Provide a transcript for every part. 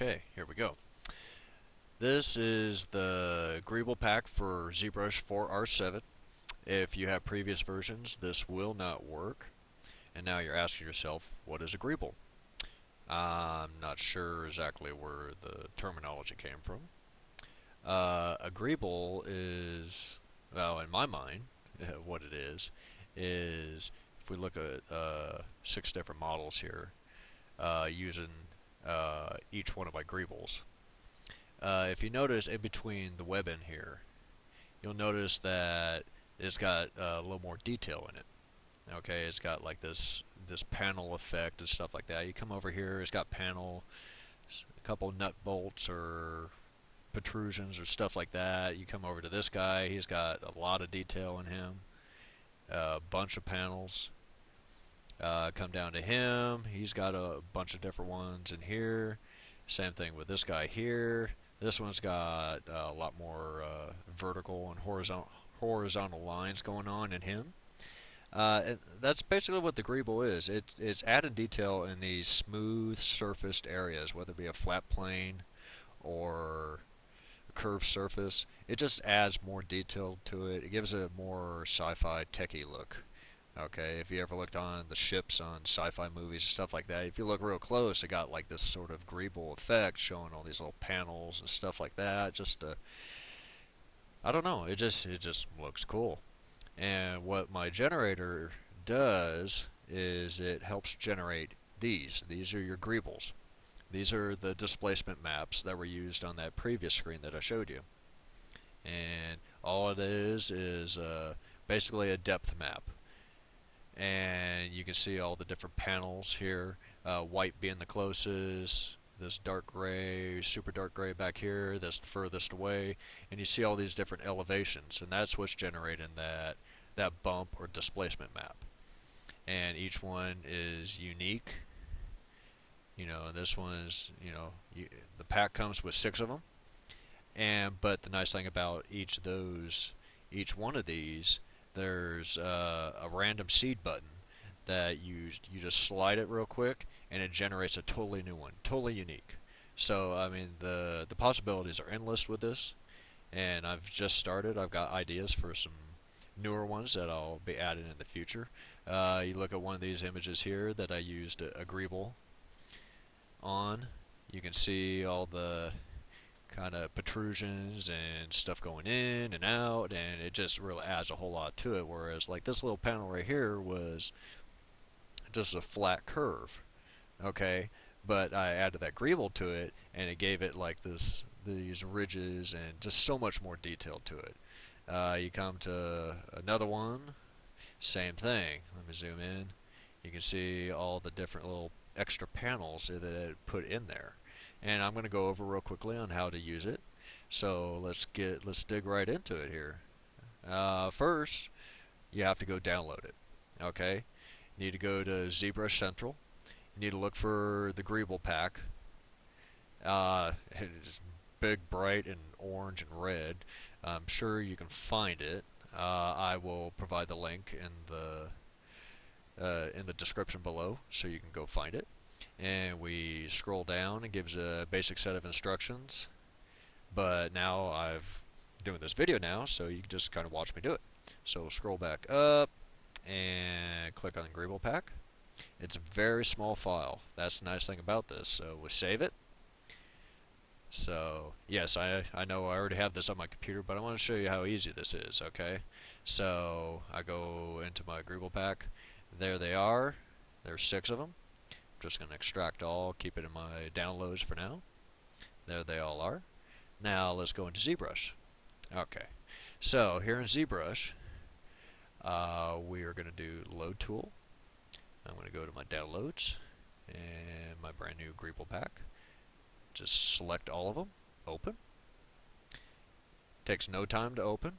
Okay, here we go. This is the Greeble Pack for Zbrush 4R7. If you have previous versions, this will not work. And now you're asking yourself, what is a Greeble? I'm not sure exactly where the terminology came from. A Greeble is, well, in my mind, what it is if we look at 6 different models here, using each one of my Greebles. If you notice in between the webbing here, you'll notice that it's got a little more detail in it. Okay, it's got like this panel effect and stuff like that. You come over here, it's got panel, a couple nut bolts or protrusions or stuff like that. You come over to this guy, he's got a lot of detail in him, a bunch of panels. Come down to him, he's got a bunch of different ones in here. Same thing with this guy here. This one's got a lot more vertical and horizontal lines going on in him. And that's basically what the Greeble is. It's added detail in these smooth surfaced areas, whether it be a flat plane or a curved surface. It just adds more detail to it. It gives it a more sci-fi techy look. Okay, if you ever looked on the ships on sci-fi movies and stuff like that, if you look real close, it got like this sort of Greeble effect, showing all these little panels and stuff like that. I don't know, it just looks cool. And what my generator does is it helps generate these. These are your Greebles. These are the displacement maps that were used on that previous screen that I showed you. And all it is basically a depth map. And you can see all the different panels here, white being the closest, this dark gray, super dark gray back here, that's the furthest away, and you see all these different elevations, and that's what's generating that bump or displacement map. And each one is unique. This one is, the pack comes with 6 of them, but the nice thing about each one of these, there's a random seed button that you just slide it real quick and it generates a totally new one, totally unique. So I mean the possibilities are endless with this, and I've just started. I've got ideas for some newer ones that I'll be adding in the future. You look at one of these images here that I used Agreeable on. You can see all the kind of protrusions and stuff going in and out, and it just really adds a whole lot to it, whereas like this little panel right here was just a flat curve, okay, but I added that Greeble to it and it gave it like these ridges and just so much more detail to it. You come to another one, same thing. Let me zoom in. You can see all the different little extra panels that it put in there. And I'm going to go over real quickly on how to use it. So let's dig right into it here. First, you have to go download it. Okay, you need to go to ZBrush Central. You need to look for the Greeble Pack. It's big, bright, and orange and red. I'm sure you can find it. I will provide the link in the description below, so you can go find it. And we scroll down. It gives a basic set of instructions, but now I've doing this video now, so you can just kind of watch me do it. So scroll back up and click on Greeble Pack. It's a very small file. That's the nice thing about this. So we save it. So yes, I know I already have this on my computer, but I want to show you how easy this is. Okay, so I go into my Greeble Pack. There they are. There's 6 of them. Just going to extract all, keep it in my downloads for now. There they all are. Now let's go into ZBrush. Okay, so here in ZBrush, we are going to do Load Tool. I'm going to go to my downloads and my brand new Greeble Pack. Just select all of them, open. Takes no time to open.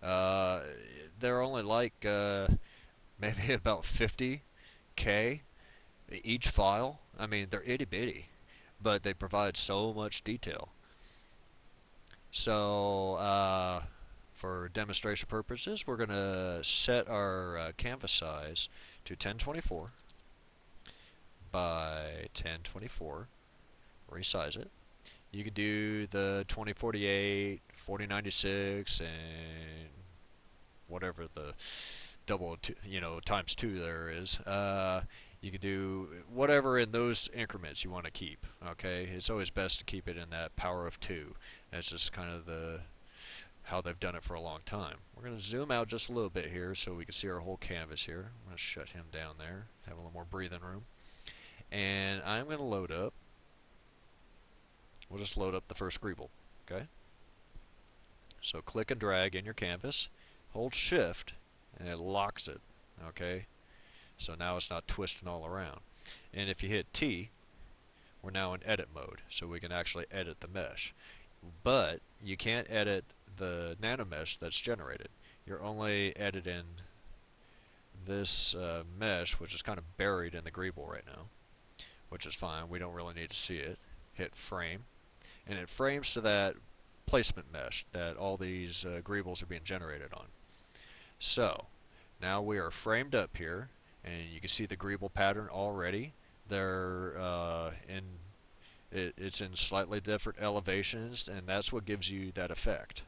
They're only like maybe about 50K. Each file. I mean, they're itty bitty, but they provide so much detail. So for demonstration purposes, we're going to set our canvas size to 1024 by 1024, resize it, You could do the 2048, 4096, and whatever the double, times two there is. You can do whatever in those increments you want to keep. Okay, it's always best to keep it in that power of two. That's just kind of how they've done it for a long time. We're going to zoom out just a little bit here so we can see our whole canvas here. I'm going to shut him down there, have a little more breathing room. And I'm going to load up. We'll just load up the first Greeble. Okay? So click and drag in your canvas, hold shift, and it locks it. Okay? So now it's not twisting all around. And if you hit T, we're now in edit mode, so we can actually edit the mesh. But you can't edit the nanomesh that's generated. You're only editing this mesh, which is kind of buried in the Greeble right now, which is fine. We don't really need to see it. Hit frame, and it frames to that placement mesh that all these Greebles are being generated on. So now we are framed up here, and you can see the Greeble pattern already. It's in slightly different elevations, and that's what gives you that effect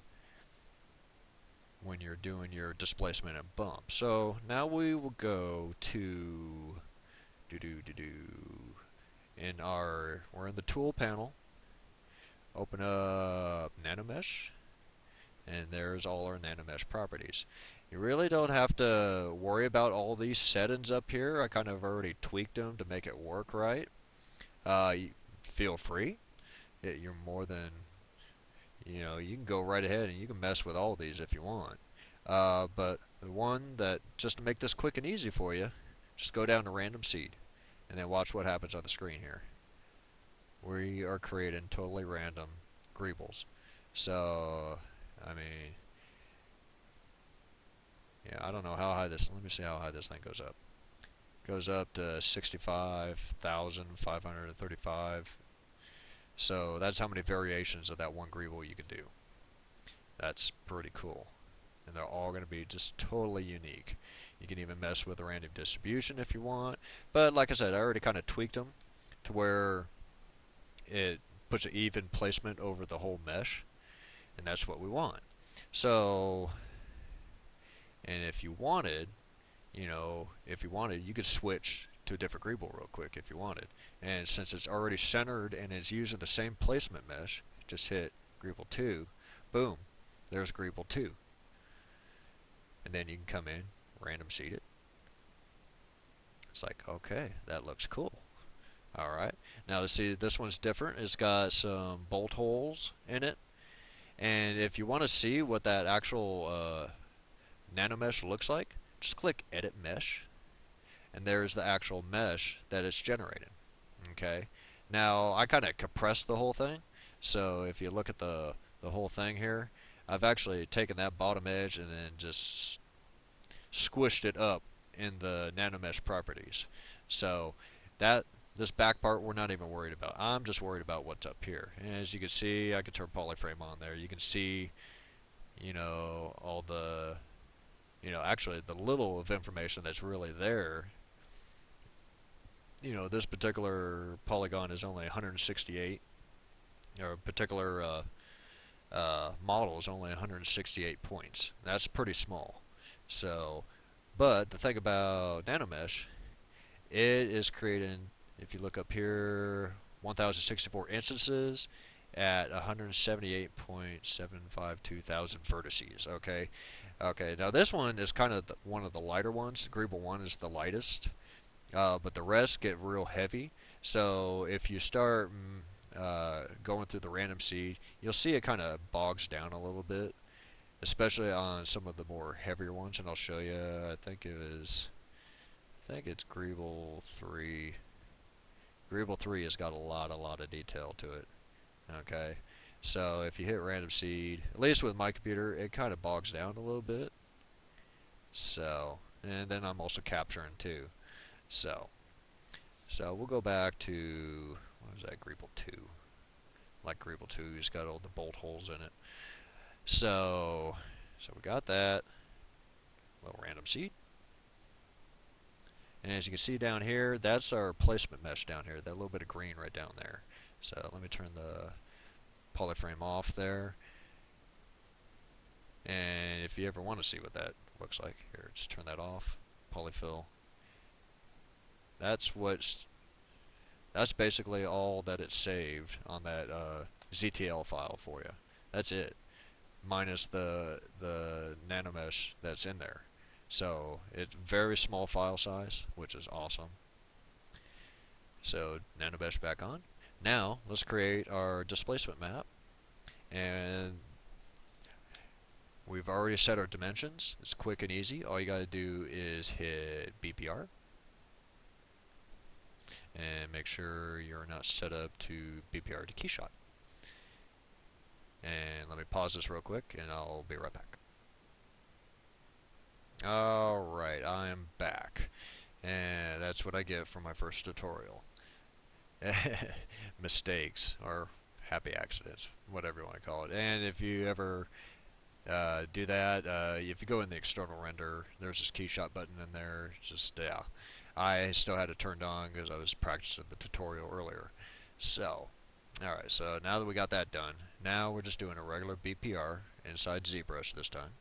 when you're doing your displacement and bump. So now we will go to we're in the tool panel. Open up Nanomesh, and there's all our Nanomesh properties. You really don't have to worry about all these settings up here. I kind of already tweaked them to make it work right. Feel free. You're more than, you can go right ahead and you can mess with all these if you want. But the one that, just to make this quick and easy for you, just go down to random seed, and then watch what happens on the screen here. We are creating totally random Greebles. So, I mean, yeah, I don't know how high this, let me see how high this thing goes up. Goes up to 65,535. So that's how many variations of that one Greeble you can do. That's pretty cool. And they're all going to be just totally unique. You can even mess with a random distribution if you want. But like I said, I already kind of tweaked them to where it puts an even placement over the whole mesh. And that's what we want. So, and if you wanted, you could switch to a different Greeble real quick if you wanted. And since it's already centered and it's using the same placement mesh, just hit Greeble 2, boom, there's Greeble 2. And then you can come in, random seed it. It's like, okay, that looks cool. Alright, now see, this one's different. It's got some bolt holes in it. And if you want to see what that actual nanomesh looks like, just click Edit Mesh, and there's the actual mesh that it's generating. Okay, now I kind of compressed the whole thing, so if you look at the whole thing here, I've actually taken that bottom edge and then just squished it up in the nanomesh properties. So this back part we're not even worried about. I'm just worried about what's up here. And as you can see, I can turn polyframe on there. You can see, all the, actually the little of information that's really there. This particular polygon is only 168, or a particular model is only 168 points. That's pretty small. So, but the thing about Nanomesh, it is creating, if you look up here, 1,064 instances at 178.752 thousand vertices. Okay, now this one is kind of one of the lighter ones. The Greeble 1 is the lightest, but the rest get real heavy. So if you start going through the random seed, you'll see it kind of bogs down a little bit, especially on some of the more heavier ones. And I'll show you. I think it's Greeble 3. Agreeable 3 has got a lot of detail to it. Okay, so if you hit random seed, at least with my computer, it kind of bogs down a little bit. So, and then I'm also capturing too. So we'll go back to, what is that, Greeble 2. Like Greeble 2, it's got all the bolt holes in it. So we got that. Little random seed. And as you can see down here, that's our placement mesh down here, that little bit of green right down there. So let me turn the polyframe off there. And if you ever want to see what that looks like, here, just turn that off. Polyfill. That's basically all that it saved on that ZTL file for you. That's it, minus the Nanomesh that's in there. So it's very small file size, which is awesome. So Nanomesh back on. Now let's create our displacement map, and we've already set our dimensions. It's quick and easy. All you got to do is hit BPR and make sure you're not set up to BPR to keyshot. And let me pause this real quick and I'll be right back. Alright, I'm back. And that's what I get for my first tutorial. Mistakes, or happy accidents, whatever you want to call it. And if you ever do that, if you go in the external render, there's this keyshot button in there. Just, yeah. I still had it turned on because I was practicing the tutorial earlier. So, alright, so now that we got that done, now we're just doing a regular BPR inside ZBrush this time.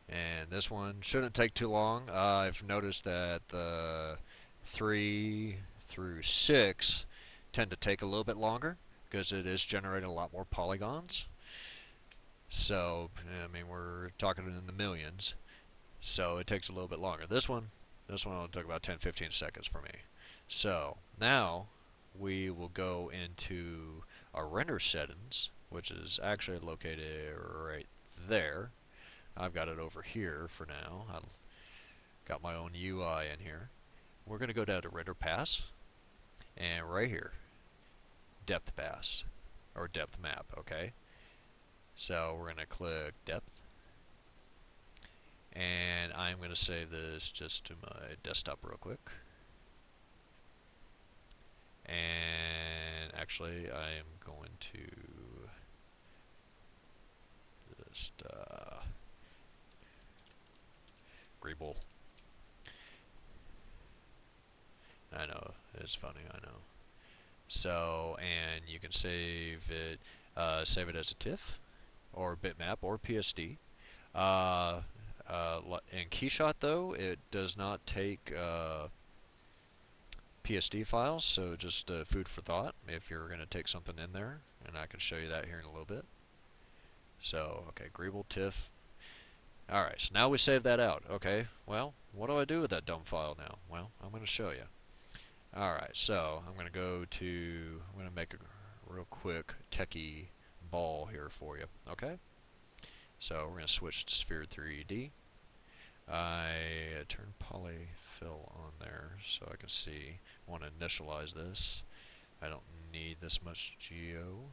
And this one shouldn't take too long. I've noticed that the 3 through 6 tend to take a little bit longer because it is generating a lot more polygons. So, I mean, we're talking in the millions. So it takes a little bit longer. This one will take about 10-15 seconds for me. So now we will go into our render settings, which is actually located right there. I've got it over here for now. I've got my own UI in here. We're going to go down to render pass, and right here, depth pass, or depth map, okay? So we're going to click depth, and I'm going to save this just to my desktop real quick. And actually, I am going to just Greeble. I know, it's funny, I know. So, and you can save it as a Tiff, or Bitmap, or PSD. In Keyshot, though, it does not take PSD files, so just food for thought if you're going to take something in there, and I can show you that here in a little bit. So, okay, Greeble, Tiff. Alright, so now we save that out. Okay, well, what do I do with that dumb file now? Well, I'm going to show you. Alright, so I'm going to make a real quick techie ball here for you. Okay? So we're going to switch to Sphere 3D. I turn polyfill on there so I can see. I want to initialize this. I don't need this much geo.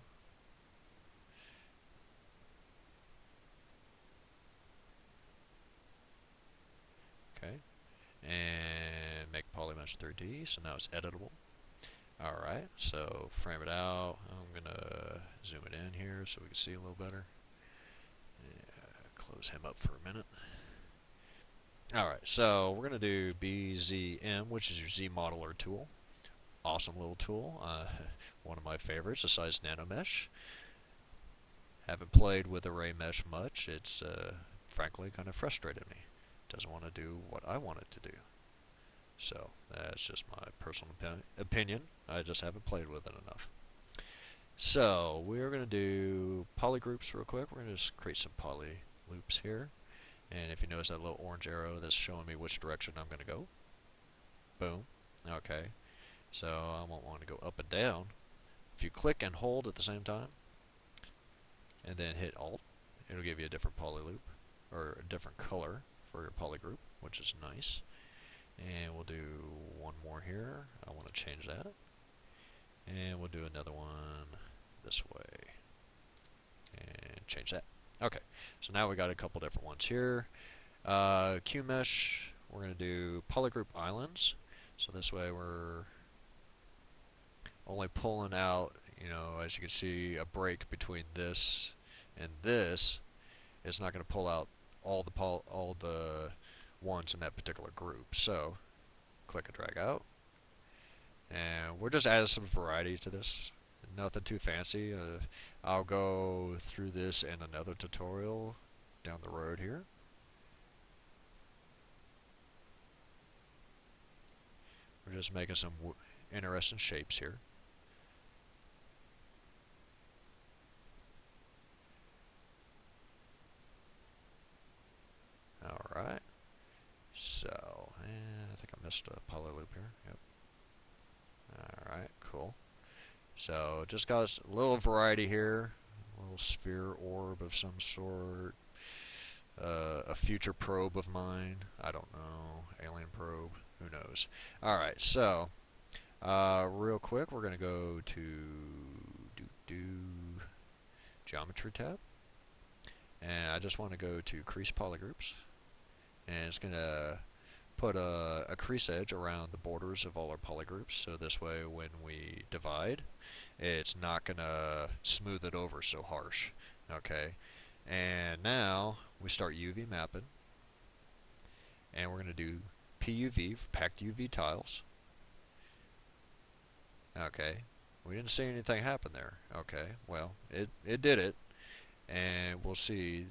Okay, and make polymesh 3D, so now it's editable. Alright, so frame it out. I'm going to zoom it in here so we can see a little better. Close him up for a minute. Alright, so we're going to do BZM, which is your Z modeler tool. Awesome little tool. One of my favorites, besides Nanomesh. Haven't played with Array Mesh much. It's frankly kind of frustrated me. Doesn't want to do what I want it to do. So that's just my personal opinion. I just haven't played with it enough. So we're going to do polygroups real quick. We're going to just create some poly loops here. And if you notice that little orange arrow, that's showing me which direction I'm going to go. Boom. Okay. So I won't want to go up and down. If you click and hold at the same time, and then hit Alt, it'll give you a different poly loop, or a different color for your polygroup, which is nice. And we'll do one more here. I want to change that. And we'll do another one this way. And change that. Okay, so now we got a couple different ones here. QMesh, we're going to do Polygroup Islands. So this way we're only pulling out, you know, as you can see, a break between this and this. It's not going to pull out all the ones in that particular group. So click and drag out. And we're just adding some variety to this. nothing too fancy. I'll go through this in another tutorial down the road here. We're just making some interesting shapes here. Alright, so, I think I missed a poly loop here. Yep. Alright, cool. So, just got a little variety here. A little sphere orb of some sort. A future probe of mine. I don't know. Alien probe. Who knows? Alright, so, real quick, we're going to go to Geometry tab. And I just want to go to Crease Polygroups. And it's going to put a crease edge around the borders of all our polygroups, so this way when we divide, it's not going to smooth it over so harsh. Okay, and now we start UV mapping, and we're going to do PUV, packed UV tiles. Okay, we didn't see anything happen there. Okay, well, it did it, and we'll see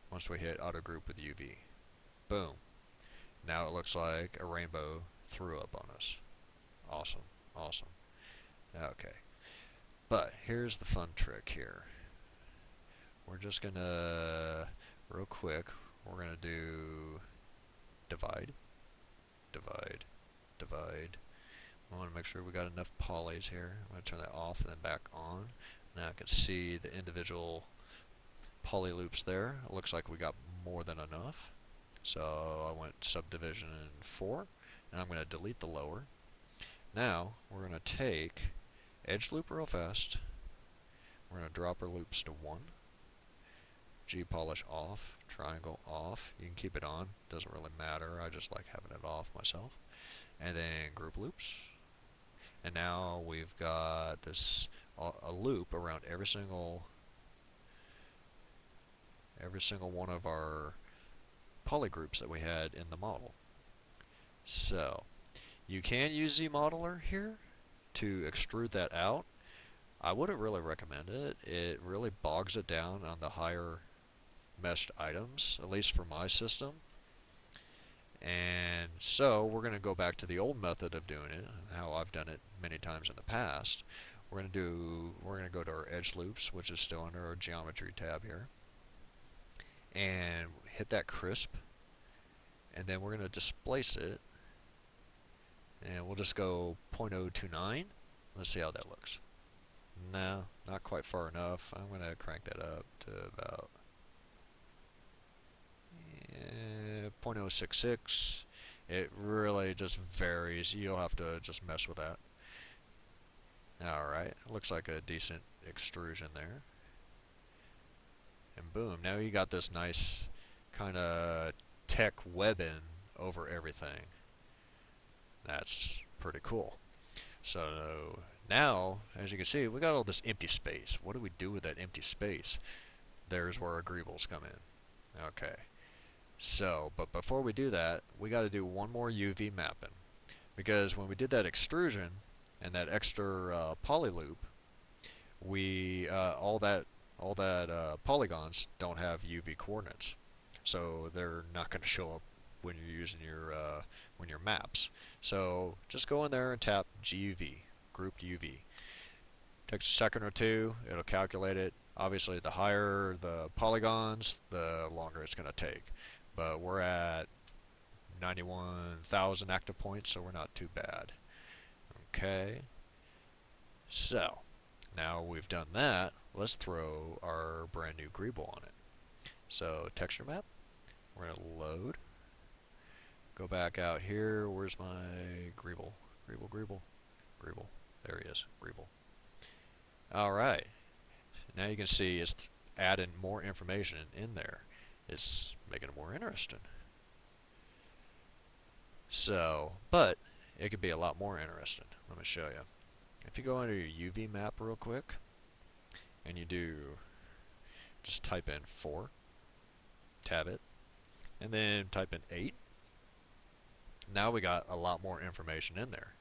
once we hit auto group with UV. Boom. Now it looks like a rainbow threw up on us. Awesome, awesome. Okay, but here's the fun trick here. We're just gonna, real quick, we're gonna do divide, divide, divide. I want to make sure we got enough polys here. I'm going to turn that off and then back on. Now I can see the individual poly loops there. It looks like we got more than enough. So I went subdivision 4, and I'm going to delete the lower. Now we're going to take edge loop real fast. We're going to drop our loops to 1. G polish off, triangle off. You can keep it on, doesn't really matter. I just like having it off myself. And then group loops. And now we've got this a loop around every single one of our polygroups that we had in the model. So you can use ZModeler here to extrude that out. I wouldn't really recommend it. It really bogs it down on the higher meshed items, at least for my system. And so we're going to go back to the old method of doing it, how I've done it many times in the past. We're going to go to our edge loops, which is still under our geometry tab here, and hit that crisp, and then we're going to displace it, and we'll just go 0.029. Let's see how that looks. No, not quite far enough. I'm going to crank that up to about 0.066. It really just varies. You'll have to just mess with that. Alright, looks like a decent extrusion there. And boom, now you got this nice kind of tech webbing over everything. That's pretty cool. So now, as you can see, we got all this empty space. What do we do with that empty space? There's where our Greebles come in. Okay. So, but before we do that, we got to do one more UV mapping, because when we did that extrusion and that extra poly loop, we all that polygons don't have UV coordinates, so they're not going to show up when you're using your maps. So just go in there and tap GUV, grouped UV. Takes a second or two. It'll calculate it. Obviously, the higher the polygons, the longer it's going to take. But we're at 91,000 active points, so we're not too bad. Okay. So, now we've done that, let's throw our brand new Greeble on it. So, texture map, we're going to load. Go back out here. Where's my Greeble? Greeble. There he is, Greeble. Alright. Now you can see it's adding more information in there. It's making it more interesting. So, but it could be a lot more interesting. Let me show you. If you go into your UV map real quick, and you just type in 4, tab it, and then type in 8. Now we got a lot more information in there.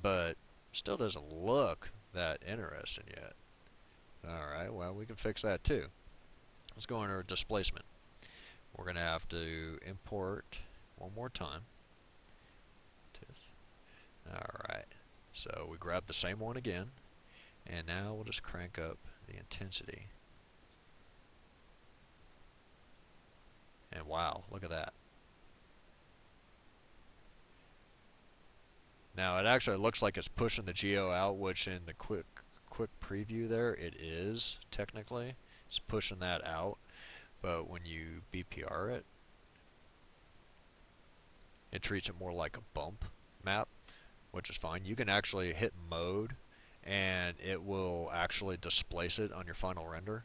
But still doesn't look that interesting yet. Alright, well, we can fix that too. Let's go under displacement. We're going to have to import one more time. Tiff. Alright, so we grab the same one again, and now we'll just crank up the intensity. And wow, look at that. Now it actually looks like it's pushing the geo out, which in the quick preview there, it is technically. It's pushing that out, but when you BPR it, it treats it more like a bump map, which is fine. You can actually hit mode, and it will actually displace it on your final render.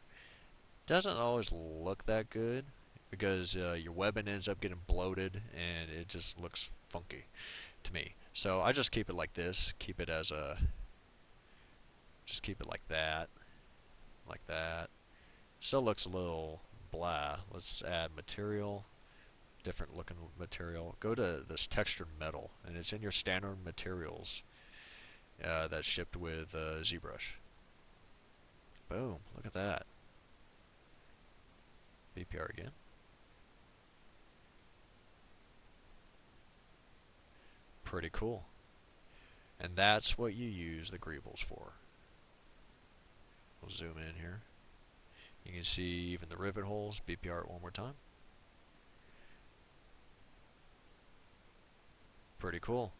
Doesn't always look that good because your webbing ends up getting bloated, and it just looks funky to me. So I just keep it like this. Keep it as a, just keep it like that, like that. Still looks a little blah. Let's add material, different looking material. Go to this textured metal, and it's in your standard materials that's shipped with Zbrush. Boom, look at that. BPR again. Pretty cool. And that's what you use the Greebles for. We'll zoom in here. You can see even the rivet holes. BPR it one more time. Pretty cool.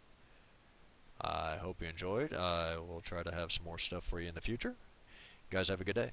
I hope you enjoyed. I will try to have some more stuff for you in the future. You guys have a good day.